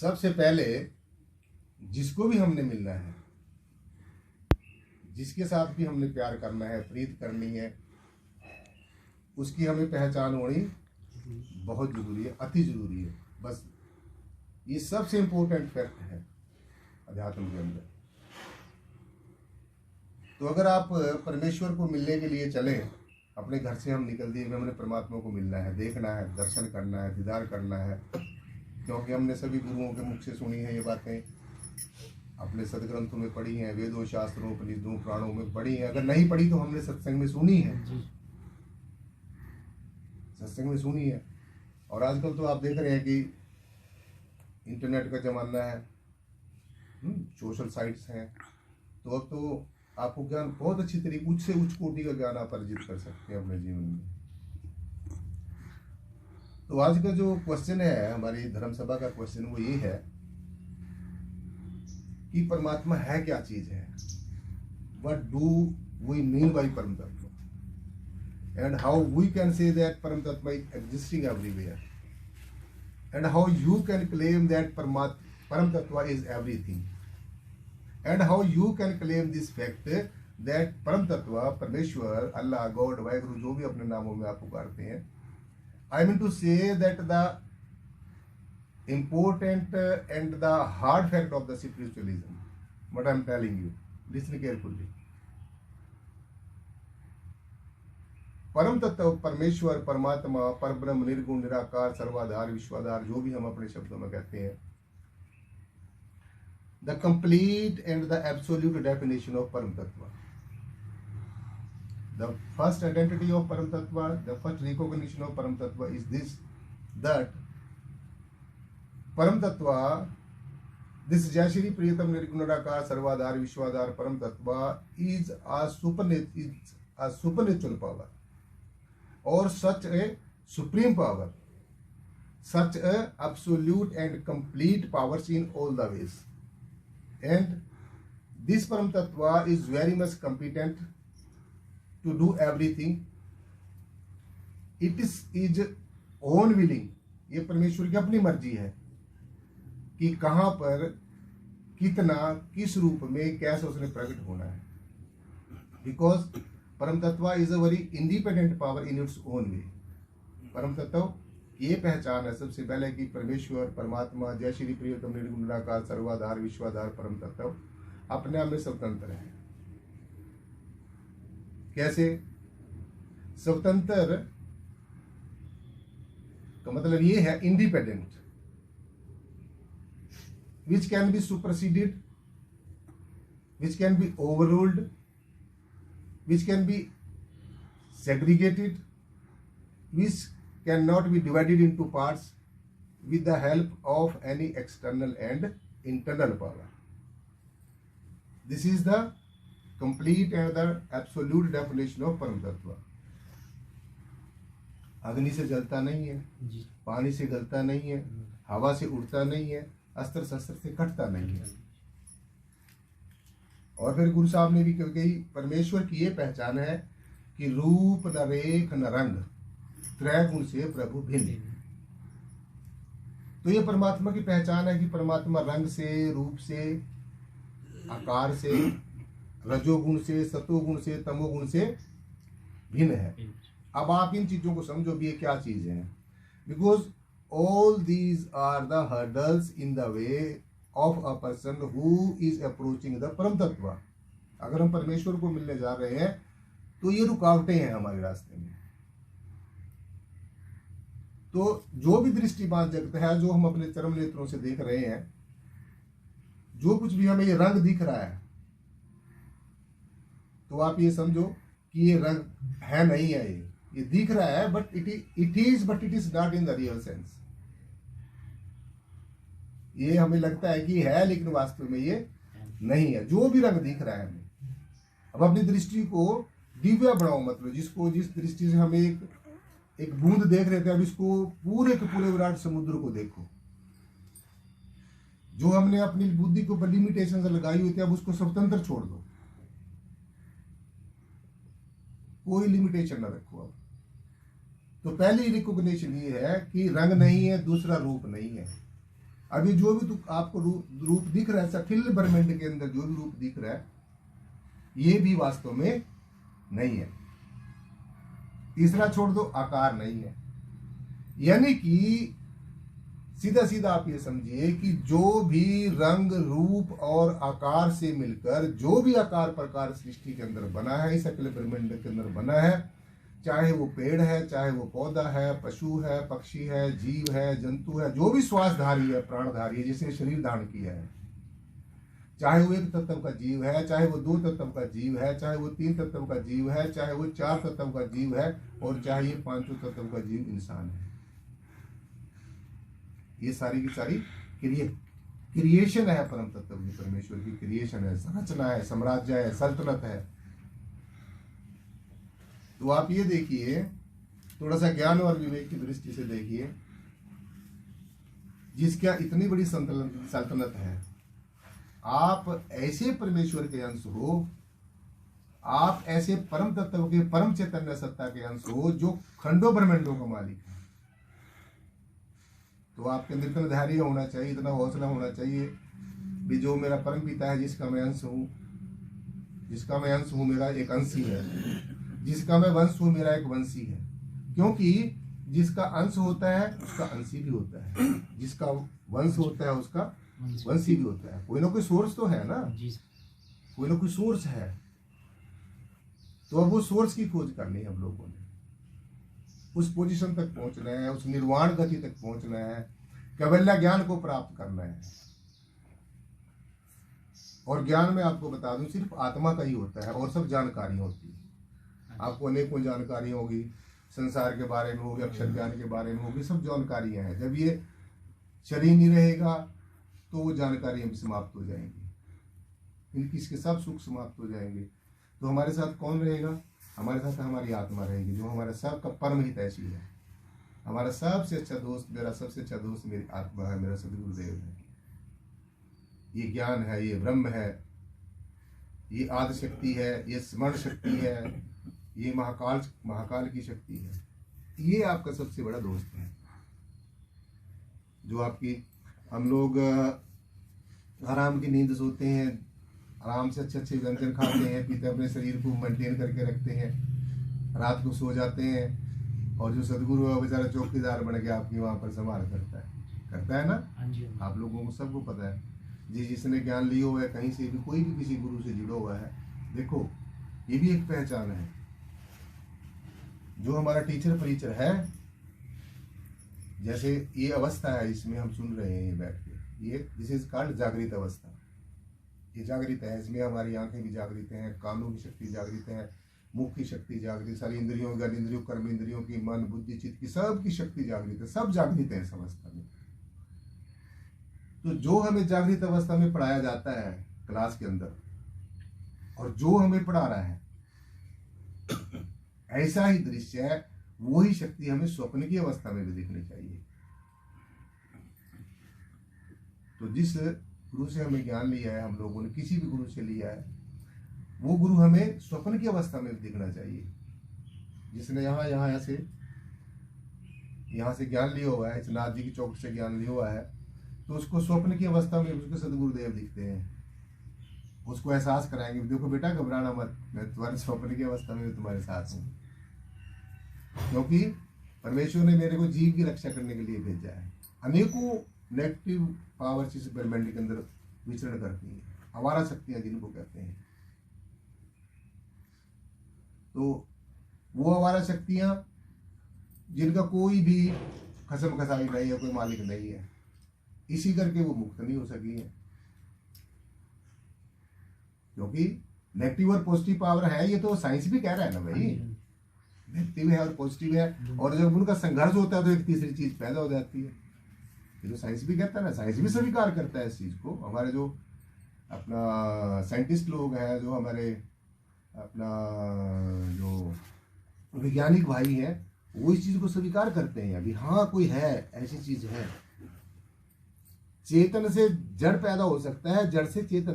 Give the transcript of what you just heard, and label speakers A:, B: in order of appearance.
A: सबसे पहले जिसको भी हमने मिलना है, जिसके साथ भी हमने प्यार करना है, प्रीत करनी है, उसकी हमें पहचान होनी बहुत जरूरी है, अति जरूरी है। बस ये सबसे इंपॉर्टेंट फैक्ट है अध्यात्म के अंदर। तो अगर आप परमेश्वर को मिलने के लिए चलें, अपने घर से हम निकल दिए, हमने परमात्मा को मिलना है, देखना है, दर्शन करना है, दीदार करना है, क्योंकि हमने सभी गुरुओं के मुख से सुनी है ये बातें, अपने सदग्रंथों में पढ़ी हैं, वेदों, शास्त्रों, उपनिषदों, पुराणों में पढ़ी हैं। अगर नहीं पढ़ी तो हमने सत्संग में सुनी है, सत्संग में सुनी है। और आजकल तो आप देख रहे हैं कि इंटरनेट का जमाना है, सोशल साइट्स हैं, तो अब तो आपको ज्ञान बहुत अच्छी तरीके, उच्च से उच्च कोटि का ज्ञान आप अर्जित कर सकते हैं अपने जीवन में। तो आज का जो क्वेश्चन है, हमारी धर्म सभा का क्वेश्चन, वो ये है कि परमात्मा है क्या चीज है, what do we mean by param tattva, and how we can say that param tattva is existing everywhere, and how you can claim that param tattva is everything, and how you can claim this fact that परम तत्व, परमेश्वर, अल्लाह, गॉड, वाहिगुरु, जो भी अपने नामों में आप पुकारते हैं, I mean to say that the important and the hard fact of the spiritualism, what I am telling you, listen carefully. परम तत्व, परमेश्वर, परमात्मा, परब्रह्म, निर्गुण, निराकार, सर्वाधार, विश्वाधार, जो भी हम अपने शब्दों में कहते हैं, the complete and the absolute definition of Param Tattva. The first identity of Param Tattva, the first recognition of Param Tattva is this, that Param Tattva, this Jai Shri Priyatam Nirgunadakar Sarvadhar Vishwadhar Param Tattva is a supernatural power, or such a supreme power, such a absolute and complete powers in all the ways. And this Param Tattva is very much competent to do everything. It is his own willing. ये परमेश्वर की अपनी मर्जी है कि कहाँ पर, कितना, किस रूप में, कैसे उसने प्रकट होना है. Because परम तत्व is a very independent power in its own way. परम तत्व ये पहचान है सबसे पहले कि परमेश्वर, परमात्मा, जय श्री प्रियतम निर्गुण निराकार सर्वाधार विश्वाधार परम तत्व अपने आप में स्वतंत्र है. कैसे स्वतंत्र का मतलब ये है independent, which can be superseded, which can be overruled, which can be segregated, which cannot be divided into parts with the help of any external and internal power. This is the complete and the absolute definition of Param Tattva. अग्नि से जलता नहीं है, पानी से गलता नहीं है, हवा से उड़ता नहीं है, अस्त्र शस्त्र से कटता नहीं है. और फिर गुरु साहब ने भी कही, परमेश्वर की ये पहचान है कि रूप न रेख न रंग, त्रय गुण से प्रभु भिन्न. तो ये परमात्मा की पहचान है कि परमात्मा रंग से, रूप से, आकार से, रजोगुण से, सतोगुण से, तमोगुण से भिन्न है. अब आप इन चीजों को समझो भी ये क्या चीज है. Because all these are the hurdles in the way of a person who is approaching the param tattva. अगर हम परमेश्वर को मिलने जा रहे हैं तो ये रुकावटें हैं हमारे रास्ते में. तो जो भी दृष्टिमान जगत है, जो हम अपने चरम नेत्रों से देख रहे हैं, जो कुछ भी हमें ये रंग दिख रहा है, तो आप ये समझो कि ये रंग है नहीं है, ये दिख रहा है, but it is not in the real sense. ये हमें लगता है कि है, लेकिन वास्तव में ये नहीं है. जो भी रंग दिख रहा है हमें, अब अपनी दृष्टि को दिव्य बनाओ, मतलब जिसको, जिस दृष्टि से हमें एक बूंद देख रहे थे, अब इसको पूरे के पूरे विराट समुद्र को देखो. जो हमने अपनी बुद्धि के ऊपर लिमिटेशन लगाई हुई थी, अब उसको स्वतंत्र छोड़ दो, कोई लिमिटेशन ना रखो. अब तो पहली रिकॉग्निशन ये है कि रंग नहीं है, दूसरा रूप नहीं है. अभी जो भी आपको रूप दिख रहा है सठिल ब्रह्मांड के अंदर, जो भी रूप दिख रहा है, ये भी वास्तव में नहीं है। तीसरा छोड़ दो, आकार नहीं है। यानी कि सीधा सीधा आप ये समझिए कि जो भी रंग रूप और आकार से मिलकर जो भी आकार प्रकार सृष्टि के अंदर बना है, इस अखिल ब्रह्मांड के अंदर बना है, चाहे वो पेड़ है, चाहे वो पौधा है, पशु है, पक्षी है, जीव है, जंतु है, जो भी श्वासधारी है, प्राणधारी है, जिसने शरीर धारण किया है, चाहे वो एक तत्व का जीव है, चाहे वो दो तत्व का जीव है, चाहे वो तीन तत्व का जीव है, चाहे वो चार तत्व का जीव है, और चाहे ये पांचों तत्व का जीव इंसान है। ये सारी की सारी क्रिएशन है परम तत्व की, परमेश्वर की क्रिएशन है, संरचना है, साम्राज्य है, सल्तनत है। तो आप ये देखिए, थोड़ा सा ज्ञान और विवेक की दृष्टि से देखिए, जिसका इतनी बड़ी सल्तनत है, आप ऐसे परमेश्वर के अंश हो, आप ऐसे परम तत्व के, परम चैतन्य सत्ता के अंश हो, जो खंडों ब्रह्मांडों का मालिक है। तो आपके अंदर इतना धैर्य होना चाहिए, इतना हौसला होना चाहिए भी जो मेरा परम पिता है, जिसका मैं अंश हूँ, मेरा एक अंशी है, जिसका मैं वंश हूँ, मेरा एक वंशी है। क्योंकि जिसका अंश होता है उसका अंशी भी होता है, जिसका वंश होता है उसका वंशी भी होता है। कोई ना कोई सोर्स तो है ना, कोई ना कोई सोर्स है। तो अब वो सोर्स की खोज करनी है हम लोगों ने, उस पोजीशन तक पहुंचना है, उस निर्वाण गति तक पहुंचना है, कैवल्य ज्ञान को प्राप्त करना है। और ज्ञान में आपको बता दूं, सिर्फ आत्मा का ही होता है, और सब जानकारी होती है। आपको अनेकों जानकारी होगी, संसार के बारे में होगी, अक्षर ज्ञान के बारे में होगी, सब जानकारियां हैं। जब ये शरीर नहीं रहेगा तो वो जानकारियां भी समाप्त हो जाएंगी, इनकी इसके सब सुख समाप्त हो जाएंगे। तो हमारे साथ कौन रहेगा? हमारे साथ हमारी आत्मा रहेगी, जो हमारे सब का परम हित ऐसी है। हमारा सबसे अच्छा दोस्त, मेरा सबसे अच्छा दोस्त मेरी आत्मा है, मेरा सदगुरुदेव है। ये ज्ञान है, ये ब्रह्म है, ये आदि शक्ति है, ये स्मरण शक्ति है, ये महाकाल की शक्ति है। ये आपका सबसे बड़ा दोस्त है, जो आपकी, हम लोग आराम की नींद सोते हैं, आराम से अच्छे अच्छे व्यंजन खाते हैं, पीते, अपने शरीर को मेंटेन करके रखते हैं, रात को सो जाते हैं, और जो सदगुरु है बेचारा चौकीदार बन के आपकी वहाँ पर संभाल करता है ना। आप लोगों को सबको पता है, जिसने ज्ञान लिया हुआ है कहीं से भी, कोई भी किसी गुरु से जुड़ा हुआ है, देखो ये भी एक पहचान है। जो हमारा टीचर परिचर है, जैसे ये अवस्था है, इसमें हम सुन रहे हैं ये बैठ के, ये दिस इज कॉल्ड जागृत अवस्था। ये जागृत है, इसमें हमारी आंखें भी जागृत हैं, कानों की शक्ति जागृत है, मुख की शक्ति जागृत, सारी इंद्रियों, ज्ञान इंद्रियों, कर्म इंद्रियों की, मन बुद्धि चित्त की, सब की शक्ति जागृत है, सब जागृत है इस अवस्था में। तो जो हमें जागृत अवस्था में पढ़ाया जाता है क्लास के अंदर, और जो हमें पढ़ा रहा है ऐसा ही दृश्य है, वही शक्ति हमें स्वप्न की अवस्था में भी दिखनी चाहिए। तो जिस गुरु से हमें ज्ञान लिया है, हम लोगों ने किसी भी गुरु से लिया है, वो गुरु हमें स्वप्न की अवस्था में भी दिखना चाहिए। जिसने यहाँ से ज्ञान लिया हुआ है, इस नाथ जी की चौक से ज्ञान लिया हुआ है, तो उसको स्वप्न की अवस्था में उसके सदगुरुदेव दिखते हैं, उसको एहसास कराएंगे, देखो बेटा घबराना मत, मैं तुम्हारे स्वप्न की अवस्था में तुम्हारे साथ हूँ। क्योंकि परमेश्वर ने मेरे को जीव की रक्षा करने के लिए भेजा है। अनेकों नेगेटिव पावर्स इस ब्रह्मांड के अंदर विचरण करती हैं, आवारा शक्तियां जिनको कहते हैं। तो वो आवारा शक्तियां जिनका कोई भी खसम खसाई नहीं है, कोई मालिक नहीं है, इसी करके वो मुक्त नहीं हो सकी है। क्योंकि नेगेटिव और पॉजिटिव पावर है, ये तो साइंस भी कह रहा है ना भाई, नेगेटिव है और पॉजिटिव है, और जब उनका संघर्ष होता है तो एक तीसरी चीज पैदा हो जाती है। ये तो साइंस भी कहता है ना, साइंस भी स्वीकार करता है इस चीज को। हमारे जो अपना साइंटिस्ट लोग हैं, जो हमारे अपना जो वैज्ञानिक भाई हैं, वो इस चीज को स्वीकार करते हैं अभी, हाँ कोई है, ऐसी चीज है। चेतन से जड़ पैदा हो सकता है, जड़ से चेतन